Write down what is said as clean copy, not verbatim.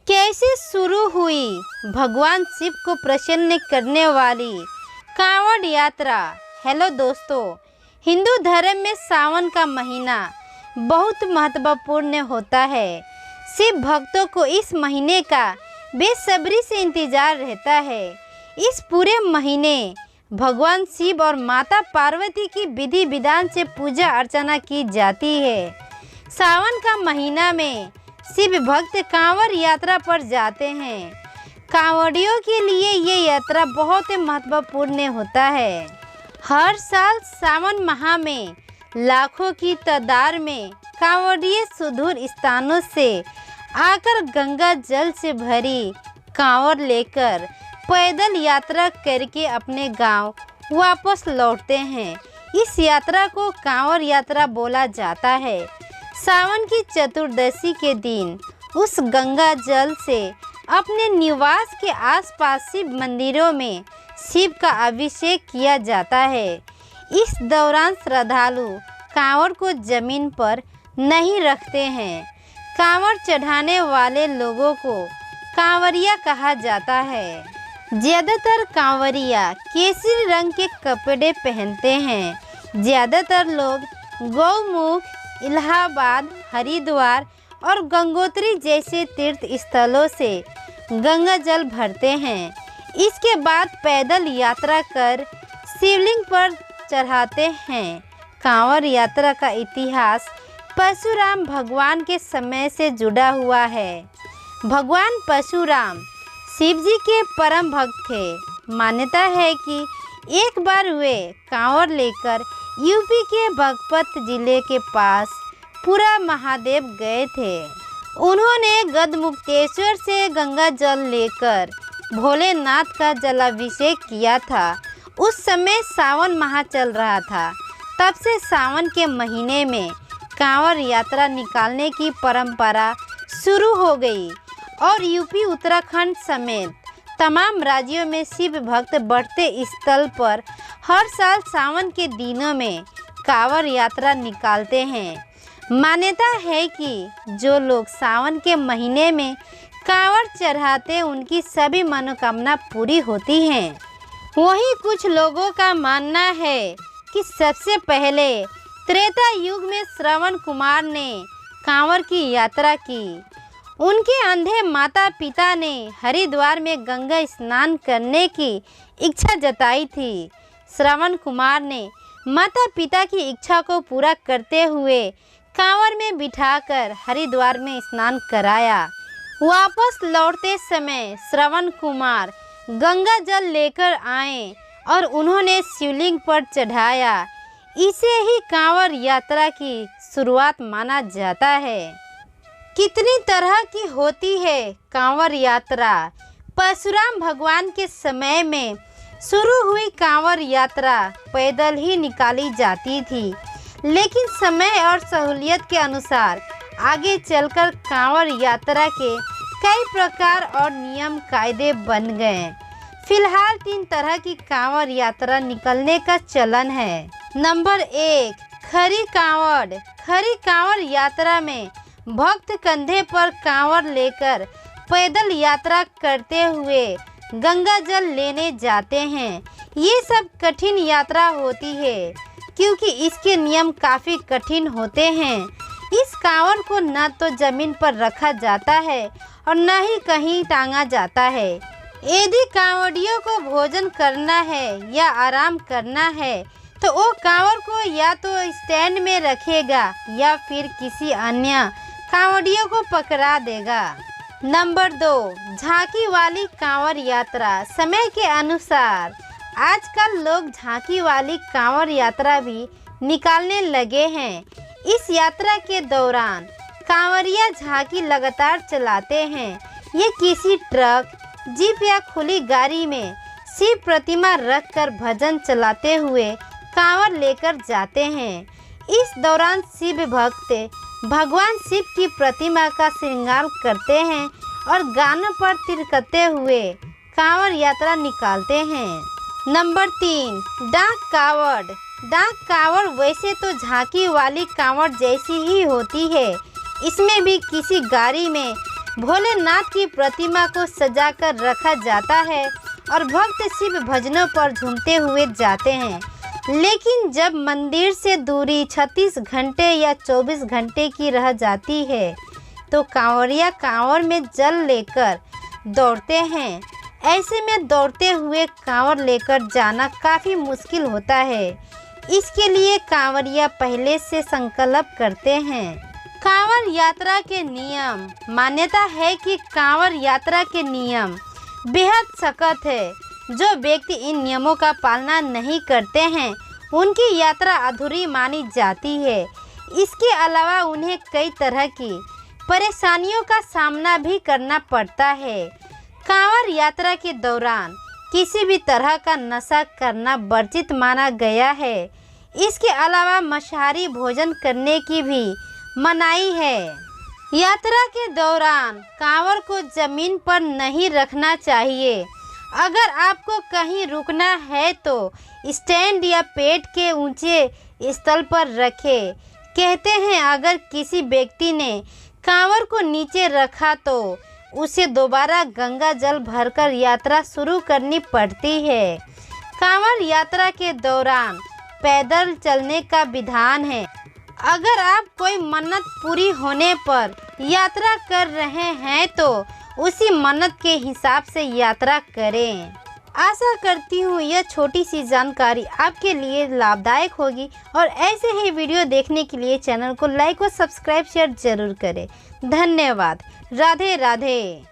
कैसे शुरू हुई भगवान शिव को प्रसन्न करने वाली कांवड़ यात्रा। हेलो दोस्तों, हिंदू धर्म में सावन का महीना बहुत महत्वपूर्ण होता है। शिव भक्तों को इस महीने का बेसब्री से इंतजार रहता है। इस पूरे महीने भगवान शिव और माता पार्वती की विधि विधान से पूजा अर्चना की जाती है। सावन का महीना में शिव भक्त कांवड़ यात्रा पर जाते हैं। कांवड़ियों के लिए ये यात्रा बहुत महत्वपूर्ण होता है। हर साल सावन माह में लाखों की तादाद में कांवड़िए सुदूर स्थानों से आकर गंगा जल से भरी कांवड़ लेकर पैदल यात्रा करके अपने गांव वापस लौटते हैं। इस यात्रा को कांवड़ यात्रा बोला जाता है। सावन की चतुर्दशी के दिन उस गंगा जल से अपने निवास के आसपास शिव मंदिरों में शिव का अभिषेक किया जाता है। इस दौरान श्रद्धालु कांवड़ को जमीन पर नहीं रखते हैं। कांवड़ चढ़ाने वाले लोगों को कांवरिया कहा जाता है। ज़्यादातर कांवरिया केसरी रंग के कपड़े पहनते हैं। ज़्यादातर लोग गौमुख, इलाहाबाद, हरिद्वार और गंगोत्री जैसे तीर्थ स्थलों से गंगा जल भरते हैं। इसके बाद पैदल यात्रा कर शिवलिंग पर चढ़ाते हैं। कांवड़ यात्रा का इतिहास परशुराम भगवान के समय से जुड़ा हुआ है। भगवान परशुराम शिव जी के परम भक्त थे। मान्यता है कि एक बार वे कांवड़ लेकर यूपी के बागपत जिले के पास पूरा महादेव गए थे। उन्होंने गढ़मुक्तेश्वर से गंगा जल लेकर भोलेनाथ का जलाभिषेक किया था। उस समय सावन माह चल रहा था। तब से सावन के महीने में कांवड़ यात्रा निकालने की परंपरा शुरू हो गई और यूपी, उत्तराखंड समेत तमाम राज्यों में शिव भक्त बढ़ते स्थल पर हर साल सावन के दिनों में कांवड़ यात्रा निकालते हैं। मान्यता है कि जो लोग सावन के महीने में कांवड़ चढ़ाते उनकी सभी मनोकामना पूरी होती हैं। वहीं कुछ लोगों का मानना है कि सबसे पहले त्रेता युग में श्रवण कुमार ने कांवड़ की यात्रा की। उनके अंधे माता पिता ने हरिद्वार में गंगा स्नान करने की इच्छा जताई थी। श्रवण कुमार ने माता पिता की इच्छा को पूरा करते हुए कांवड़ में बिठाकर हरिद्वार में स्नान कराया। वापस लौटते समय श्रवण कुमार गंगा जल लेकर आए और उन्होंने शिवलिंग पर चढ़ाया। इसे ही कांवड़ यात्रा की शुरुआत माना जाता है। कितनी तरह की होती है कांवड़ यात्रा। परशुराम भगवान के समय में शुरू हुई कांवड़ यात्रा पैदल ही निकाली जाती थी, लेकिन समय और सहूलियत के अनुसार आगे चलकर कांवड़ यात्रा के कई प्रकार और नियम कायदे बन गए। फिलहाल 3 तरह की कांवड़ यात्रा निकलने का चलन है। नंबर 1, खरी कांवड़। खरी कांवड़ यात्रा में भक्त कंधे पर कांवड़ लेकर पैदल यात्रा करते हुए गंगा जल लेने जाते हैं। ये सब कठिन यात्रा होती है क्योंकि इसके नियम काफ़ी कठिन होते हैं। इस कांवड़ को न तो जमीन पर रखा जाता है और न ही कहीं टांगा जाता है। यदि कांवड़ियों को भोजन करना है या आराम करना है तो वो कांवड़ को या तो स्टैंड में रखेगा या फिर किसी अन्य कांवड़ियों को पकड़ा देगा। नंबर 2, झांकी वाली कांवड़ यात्रा। समय के अनुसार आजकल लोग झांकी वाली कांवड़ यात्रा भी निकालने लगे हैं। इस यात्रा के दौरान कांवड़िया झांकी लगातार चलाते हैं। ये किसी ट्रक, जीप या खुली गाड़ी में शिव प्रतिमा रखकर भजन चलाते हुए कांवड़ लेकर जाते हैं। इस दौरान शिव भक्त भगवान शिव की प्रतिमा का श्रृंगार करते हैं और गानों पर थिरकते हुए कांवड़ यात्रा निकालते हैं। नंबर 3, डाक कांवड़। डाक कांवड़ वैसे तो झांकी वाली कांवड़ जैसी ही होती है। इसमें भी किसी गाड़ी में भोलेनाथ की प्रतिमा को सजाकर रखा जाता है और भक्त शिव भजनों पर झूमते हुए जाते हैं। लेकिन जब मंदिर से दूरी 36 घंटे या 24 घंटे की रह जाती है तो कांवरिया कांवर में जल लेकर दौड़ते हैं। ऐसे में दौड़ते हुए कांवर लेकर जाना काफ़ी मुश्किल होता है। इसके लिए कांवरिया पहले से संकल्प करते हैं। कांवर यात्रा के नियम। मान्यता है कि कांवर यात्रा के नियम बेहद सख्त है। जो व्यक्ति इन नियमों का पालना नहीं करते हैं उनकी यात्रा अधूरी मानी जाती है। इसके अलावा उन्हें कई तरह की परेशानियों का सामना भी करना पड़ता है। कांवर यात्रा के दौरान किसी भी तरह का नशा करना वर्जित माना गया है। इसके अलावा मांसाहारी भोजन करने की भी मनाही है। यात्रा के दौरान कांवर को जमीन पर नहीं रखना चाहिए। अगर आपको कहीं रुकना है तो स्टैंड या पेट के ऊंचे स्थल पर रखें। कहते हैं अगर किसी व्यक्ति ने कांवर को नीचे रखा तो उसे दोबारा गंगा जल भरकर यात्रा शुरू करनी पड़ती है। कांवर यात्रा के दौरान पैदल चलने का विधान है। अगर आप कोई मन्नत पूरी होने पर यात्रा कर रहे हैं तो उसी मन्नत के हिसाब से यात्रा करें। आशा करती हूँ यह छोटी सी जानकारी आपके लिए लाभदायक होगी और ऐसे ही वीडियो देखने के लिए चैनल को लाइक और सब्सक्राइब शेयर जरूर करें। धन्यवाद। राधे राधे।